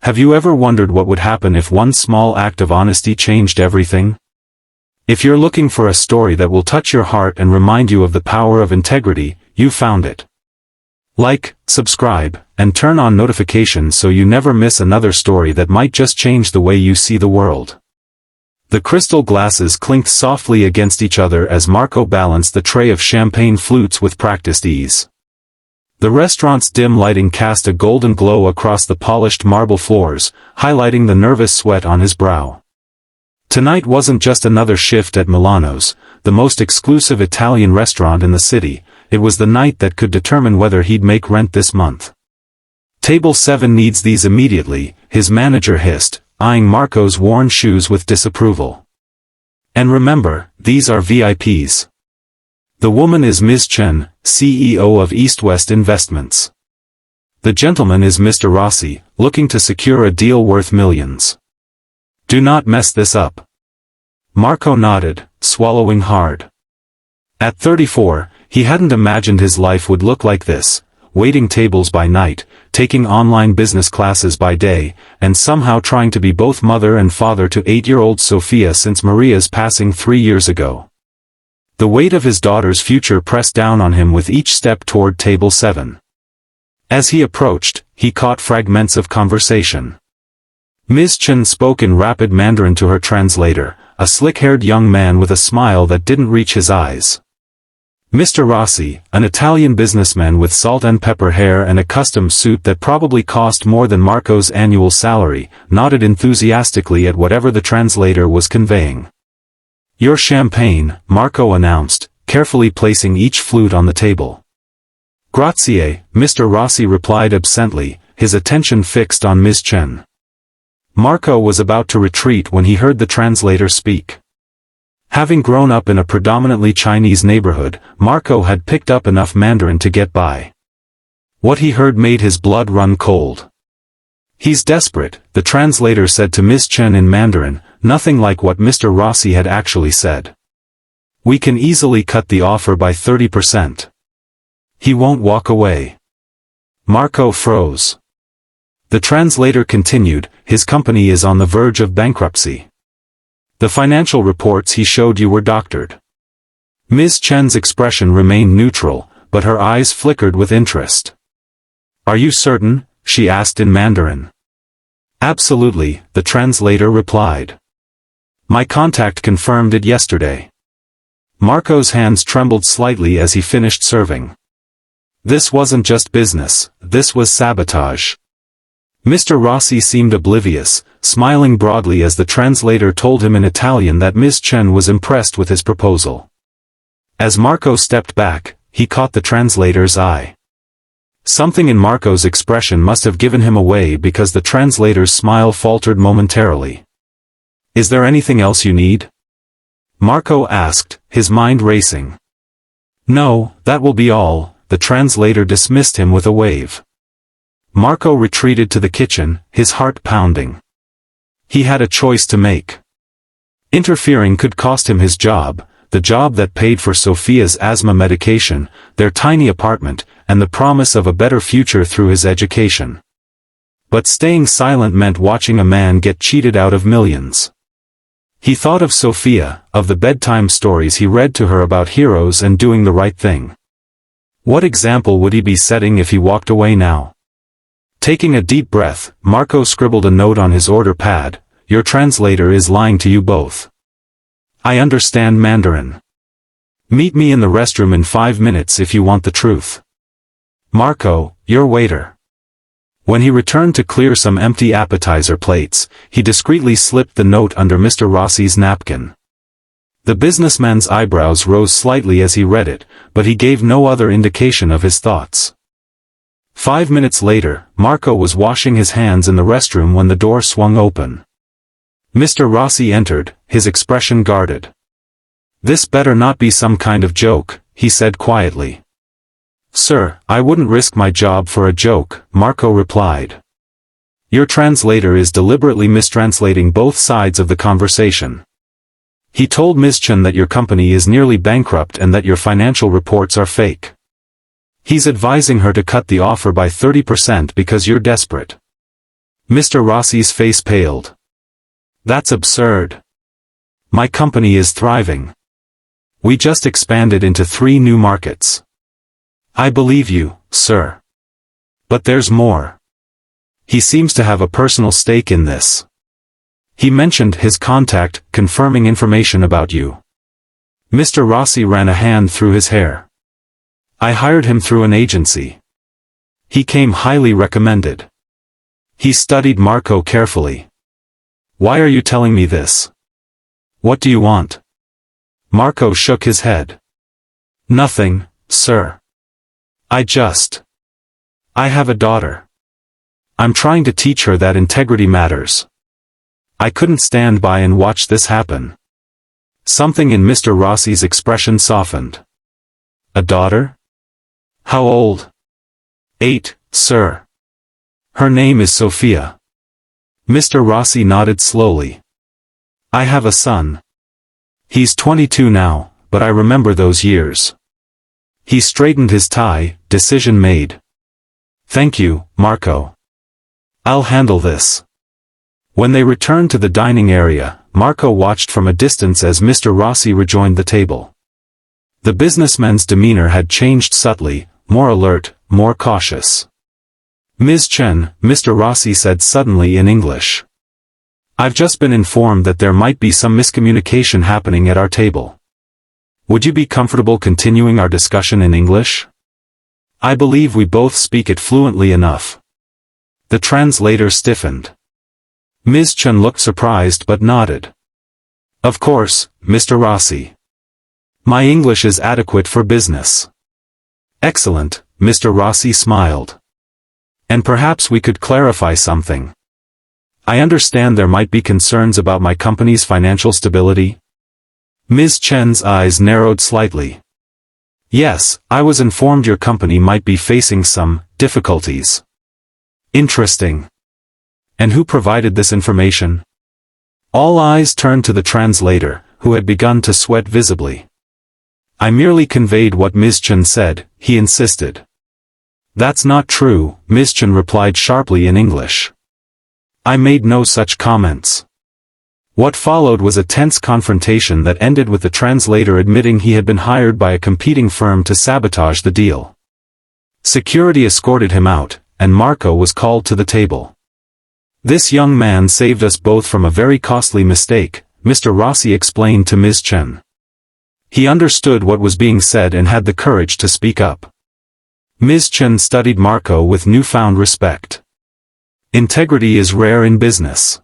Have you ever wondered what would happen if one small act of honesty changed everything? If you're looking for a story that will touch your heart and remind you of the power of integrity, you found it. Like, subscribe, and turn on notifications so you never miss another story that might just change the way you see the world. The crystal glasses clinked softly against each other as Marco balanced the tray of champagne flutes with practiced ease. The restaurant's dim lighting cast a golden glow across the polished marble floors, highlighting the nervous sweat on his brow. Tonight wasn't just another shift at Milano's, the most exclusive Italian restaurant in the city. It was the night that could determine whether he'd make rent this month. Table 7 needs these immediately, his manager hissed, eyeing Marco's worn shoes with disapproval. And remember, these are VIPs. The woman is Ms. Chen, CEO of East West Investments. The gentleman is Mr. Rossi, looking to secure a deal worth millions. Do not mess this up. Marco nodded, swallowing hard. At 34, he hadn't imagined his life would look like this, waiting tables by night, taking online business classes by day, and somehow trying to be both mother and father to 8-year-old Sofia since Maria's passing 3 years ago. The weight of his daughter's future pressed down on him with each step toward table 7. As he approached, he caught fragments of conversation. Ms. Chen spoke in rapid Mandarin to her translator, a slick-haired young man with a smile that didn't reach his eyes. Mr. Rossi, an Italian businessman with salt and pepper hair and a custom suit that probably cost more than Marco's annual salary, nodded enthusiastically at whatever the translator was conveying. Your champagne, Marco announced, carefully placing each flute on the table. Grazie, Mr. Rossi replied absently, his attention fixed on Ms. Chen. Marco was about to retreat when he heard the translator speak. Having grown up in a predominantly Chinese neighborhood, Marco had picked up enough Mandarin to get by. What he heard made his blood run cold. He's desperate, the translator said to Ms. Chen in Mandarin, nothing like what Mr. Rossi had actually said. We can easily cut the offer by 30%. He won't walk away. Marco froze. The translator continued, his company is on the verge of bankruptcy. The financial reports he showed you were doctored. Ms. Chen's expression remained neutral, but her eyes flickered with interest. Are you certain? She asked in Mandarin. Absolutely, the translator replied. My contact confirmed it yesterday. Marco's hands trembled slightly as he finished serving. This wasn't just business, this was sabotage. Mr. Rossi seemed oblivious, smiling broadly as the translator told him in Italian that Ms. Chen was impressed with his proposal. As Marco stepped back, he caught the translator's eye. Something in Marco's expression must have given him away because the translator's smile faltered momentarily. Is there anything else you need? Marco asked, his mind racing. No, that will be all, the translator dismissed him with a wave. Marco retreated to the kitchen, his heart pounding. He had a choice to make. Interfering could cost him his job, the job that paid for Sofia's asthma medication, their tiny apartment, and the promise of a better future through his education. But staying silent meant watching a man get cheated out of millions. He thought of Sofia, of the bedtime stories he read to her about heroes and doing the right thing. What example would he be setting if he walked away now? Taking a deep breath, Marco scribbled a note on his order pad, your translator is lying to you both. I understand Mandarin. Meet me in the restroom in 5 minutes if you want the truth. Marco, your waiter. When he returned to clear some empty appetizer plates, he discreetly slipped the note under Mr. Rossi's napkin. The businessman's eyebrows rose slightly as he read it, but he gave no other indication of his thoughts. 5 minutes later, Marco was washing his hands in the restroom when the door swung open. Mr. Rossi entered, his expression guarded. This better not be some kind of joke, he said quietly. Sir, I wouldn't risk my job for a joke, Marco replied. Your translator is deliberately mistranslating both sides of the conversation. He told Ms. Chen that your company is nearly bankrupt and that your financial reports are fake. He's advising her to cut the offer by 30% because you're desperate. Mr. Rossi's face paled. That's absurd. My company is thriving. We just expanded into 3 new markets. I believe you, sir. But there's more. He seems to have a personal stake in this. He mentioned his contact, confirming information about you. Mr. Rossi ran a hand through his hair. I hired him through an agency. He came highly recommended. He studied Marco carefully. Why are you telling me this? What do you want? Marco shook his head. Nothing, sir. I have a daughter. I'm trying to teach her that integrity matters. I couldn't stand by and watch this happen. Something in Mr. Rossi's expression softened. A daughter? How old? 8, sir. Her name is Sophia. Mr. Rossi nodded slowly. I have a son. He's 22 now, but I remember those years. He straightened his tie, decision made. Thank you, Marco. I'll handle this. When they returned to the dining area, Marco watched from a distance as Mr. Rossi rejoined the table. The businessman's demeanor had changed subtly, more alert, more cautious. Ms. Chen, Mr. Rossi said suddenly in English. I've just been informed that there might be some miscommunication happening at our table. Would you be comfortable continuing our discussion in English? I believe we both speak it fluently enough. The translator stiffened. Ms. Chen looked surprised but nodded. Of course, Mr. Rossi. My English is adequate for business. Excellent, Mr. Rossi smiled. And perhaps we could clarify something. I understand there might be concerns about my company's financial stability. Ms. Chen's eyes narrowed slightly. Yes, I was informed your company might be facing some difficulties. Interesting. And who provided this information? All eyes turned to the translator, who had begun to sweat visibly. I merely conveyed what Ms. Chen said, he insisted. That's not true, Ms. Chen replied sharply in English. I made no such comments. What followed was a tense confrontation that ended with the translator admitting he had been hired by a competing firm to sabotage the deal. Security escorted him out, and Marco was called to the table. This young man saved us both from a very costly mistake, Mr. Rossi explained to Ms. Chen. He understood what was being said and had the courage to speak up. Ms. Chen studied Marco with newfound respect. Integrity is rare in business.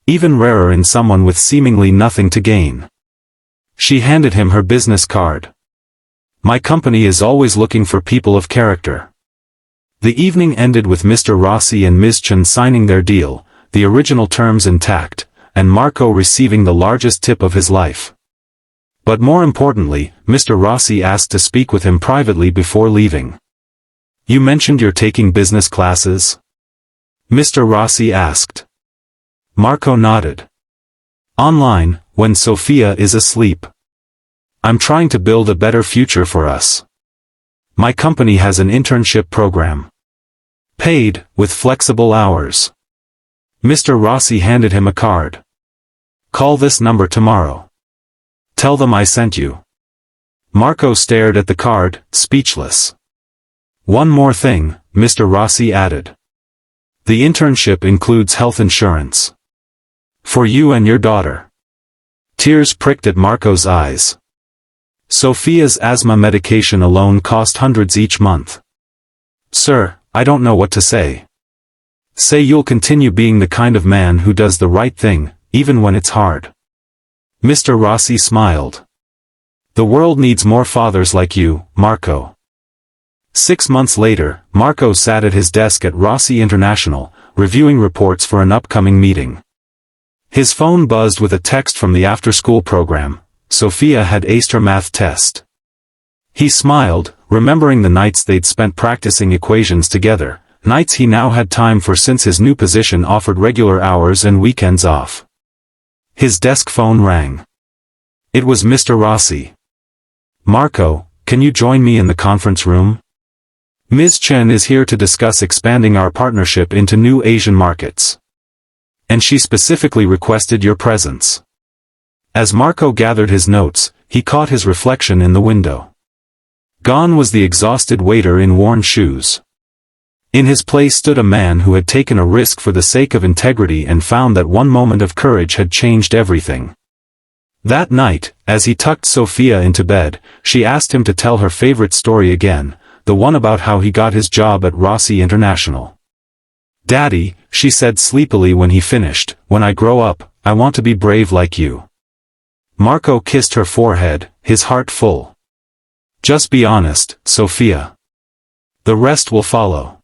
Even rarer in someone with seemingly nothing to gain. She handed him her business card. My company is always looking for people of character. The evening ended with Mr. Rossi and Ms. Chen signing their deal, the original terms intact, and Marco receiving the largest tip of his life. But more importantly, Mr. Rossi asked to speak with him privately before leaving. You mentioned you're taking business classes? Mr. Rossi asked. Marco nodded. Online, when Sophia is asleep. I'm trying to build a better future for us. My company has an internship program. Paid, with flexible hours. Mr. Rossi handed him a card. Call this number tomorrow. Tell them I sent you. Marco stared at the card, speechless. One more thing, Mr. Rossi added. The internship includes health insurance. For you and your daughter. Tears pricked at Marco's eyes. Sophia's asthma medication alone cost hundreds each month. Sir, I don't know what to say. Say you'll continue being the kind of man who does the right thing, even when it's hard. Mr. Rossi smiled. The world needs more fathers like you, Marco. 6 months later, Marco sat at his desk at Rossi International, reviewing reports for an upcoming meeting. His phone buzzed with a text from the after-school program. Sophia had aced her math test. He smiled, remembering the nights they'd spent practicing equations together, nights he now had time for since his new position offered regular hours and weekends off. His desk phone rang. It was Mr. Rossi. Marco, can you join me in the conference room? Ms. Chen is here to discuss expanding our partnership into new Asian markets. And she specifically requested your presence. As Marco gathered his notes, he caught his reflection in the window. Gone was the exhausted waiter in worn shoes. In his place stood a man who had taken a risk for the sake of integrity and found that one moment of courage had changed everything. That night, as he tucked Sophia into bed, she asked him to tell her favorite story again, the one about how he got his job at Rossi International. "Daddy," she said sleepily when he finished, "when I grow up, I want to be brave like you." Marco kissed her forehead, his heart full. "Just be honest, Sophia. The rest will follow."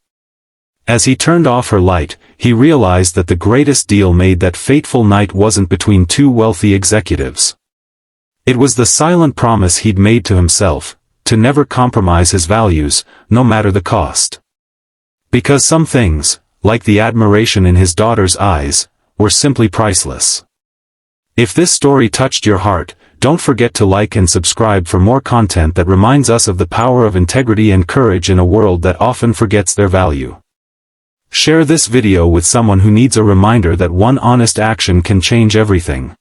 As he turned off her light, he realized that the greatest deal made that fateful night wasn't between two wealthy executives. It was the silent promise he'd made to himself, to never compromise his values, no matter the cost. Because some things, like the admiration in his daughter's eyes, were simply priceless. If this story touched your heart, don't forget to like and subscribe for more content that reminds us of the power of integrity and courage in a world that often forgets their value. Share this video with someone who needs a reminder that one honest action can change everything.